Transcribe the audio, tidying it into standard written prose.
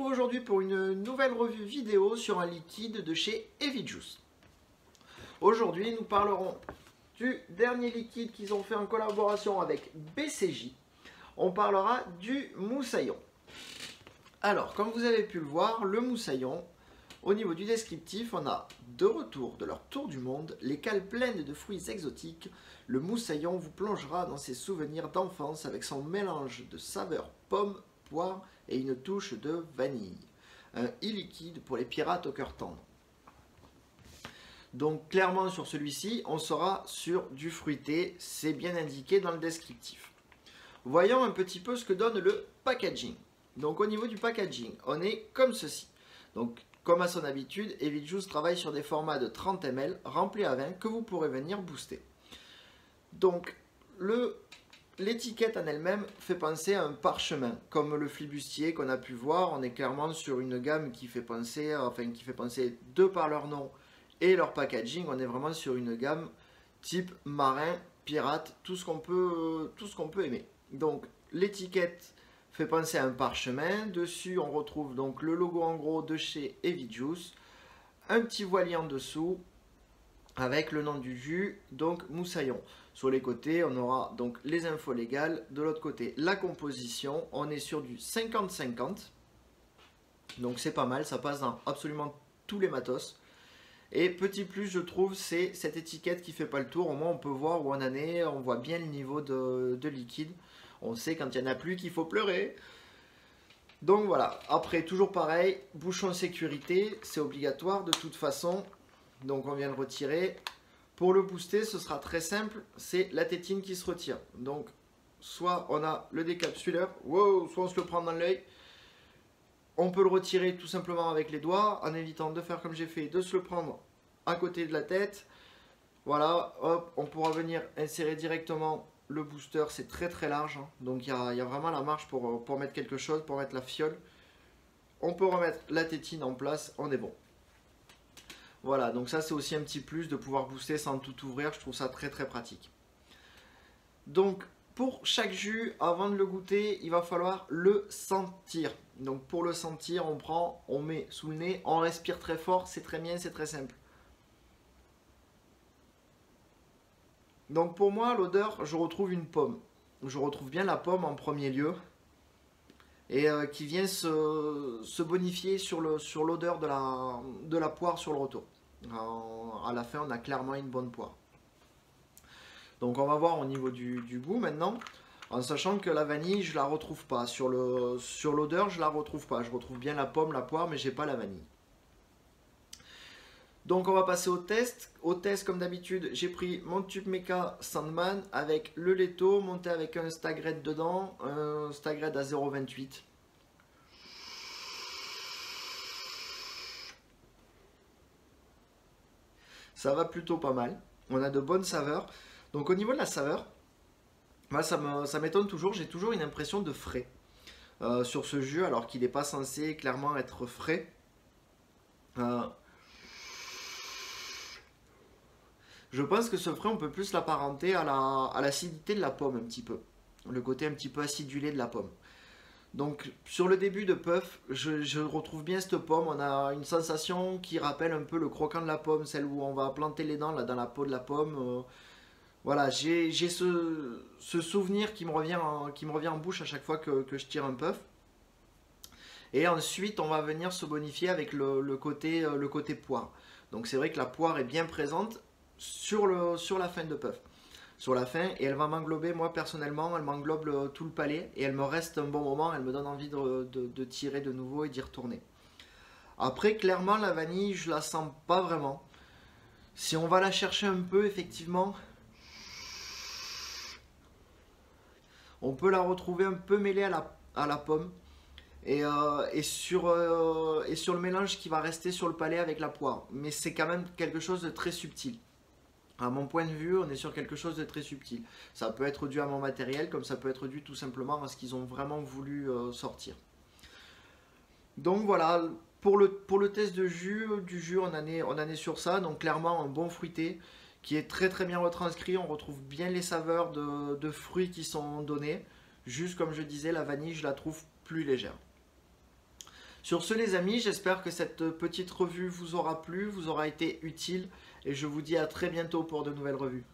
aujourd'hui pour une nouvelle revue vidéo sur un liquide de chez Evijuice. Aujourd'hui, nous parlerons du dernier liquide qu'ils ont fait en collaboration avec BCJ. On parlera du moussaillon. Alors, comme vous avez pu le voir, le moussaillon, au niveau du descriptif, on a de retour de leur tour du monde, les cales pleines de fruits exotiques. Le moussaillon vous plongera dans ses souvenirs d'enfance avec son mélange de saveurs pomme, poire et une touche de vanille. Un e-liquide pour les pirates au cœur tendre. Donc clairement sur celui-ci, on sera sur du fruité, c'est bien indiqué dans le descriptif. Voyons un petit peu ce que donne le packaging. Donc au niveau du packaging, on est comme ceci. Donc comme à son habitude, Evijuice travaille sur des formats de 30 ml remplis à vin que vous pourrez venir booster. Donc l'étiquette en elle-même fait penser à un parchemin, comme le flibustier qu'on a pu voir. On est clairement sur une gamme qui fait penser, de par leur nom et leur packaging, on est vraiment sur une gamme type marin, pirate, tout ce qu'on peut aimer. Donc l'étiquette fait penser à un parchemin. Dessus, on retrouve donc le logo en gros de chez Evijuice, un petit voilier en dessous avec le nom du jus, donc moussaillon. Sur les côtés, on aura donc les infos légales. De l'autre côté, la composition. On est sur du 50-50. Donc c'est pas mal, ça passe dans absolument tous les matos. Et petit plus, je trouve, c'est cette étiquette qui fait pas le tour. Au moins, on peut voir où on en est. On voit bien le niveau de liquide. On sait quand il n'y en a plus qu'il faut pleurer. Donc voilà. Après, toujours pareil, bouchon sécurité, c'est obligatoire de toute façon. Donc on vient le retirer. Pour le booster, ce sera très simple, c'est la tétine qui se retire. Donc, soit on a le décapsuleur, wow, soit on se le prend dans l'œil. On peut le retirer tout simplement avec les doigts, en évitant de faire comme j'ai fait, de se le prendre à côté de la tête. Voilà, hop, on pourra venir insérer directement le booster, c'est très très large. Hein. Donc il y a vraiment la marge pour mettre quelque chose, pour mettre la fiole. On peut remettre la tétine en place, on est bon. Voilà, donc ça c'est aussi un petit plus de pouvoir booster sans tout ouvrir, je trouve ça très très pratique. Donc pour chaque jus, avant de le goûter, il va falloir le sentir. Donc pour le sentir, on prend, on met sous le nez, on respire très fort, c'est très bien, c'est très simple. Donc pour moi, l'odeur, je retrouve une pomme. Je retrouve bien la pomme en premier lieu. Et qui vient se bonifier sur l'odeur de la poire sur le retour. À la fin, on a clairement une bonne poire. Donc on va voir au niveau du goût maintenant, en sachant que la vanille, je la retrouve pas. Sur l'odeur, je la retrouve pas. Je retrouve bien la pomme, la poire, mais j'ai pas la vanille. Donc on va passer au test. Au test, comme d'habitude, j'ai pris mon tube Meka Sandman avec le Leto monté avec un Stagred dedans, un Stagred à 0,28. Ça va plutôt pas mal. On a de bonnes saveurs. Donc au niveau de la saveur, moi, ça m'étonne toujours. J'ai toujours une impression de frais sur ce jus, alors qu'il n'est pas censé clairement être frais. Je pense que ce frais, on peut plus l'apparenter à l'acidité de la pomme un petit peu. Le côté un petit peu acidulé de la pomme. Donc sur le début de puff, je retrouve bien cette pomme. On a une sensation qui rappelle un peu le croquant de la pomme, celle où on va planter les dents là, dans la peau de la pomme. Voilà, j'ai ce souvenir qui me revient en bouche à chaque fois que je tire un puff. Et ensuite, on va venir se bonifier avec le côté poire. Donc c'est vrai que la poire est bien présente sur la fin de puff. Sur la fin, et elle va m'englober, moi personnellement, elle m'englobe tout le palais et elle me reste un bon moment, elle me donne envie de tirer de nouveau et d'y retourner. Après, clairement, la vanille, je la sens pas vraiment. Si on va la chercher un peu, effectivement, on peut la retrouver un peu mêlée à la pomme et sur le mélange qui va rester sur le palais avec la poire. Mais c'est quand même quelque chose de très subtil. À mon point de vue, on est sur quelque chose de très subtil. Ça peut être dû à mon matériel, comme ça peut être dû tout simplement à ce qu'ils ont vraiment voulu sortir. Donc voilà, pour le test du jus, on en est sur ça. Donc clairement un bon fruité qui est très très bien retranscrit. On retrouve bien les saveurs de fruits qui sont données. Juste comme je disais, la vanille, je la trouve plus légère. Sur ce les amis, j'espère que cette petite revue vous aura plu, vous aura été utile et je vous dis à très bientôt pour de nouvelles revues.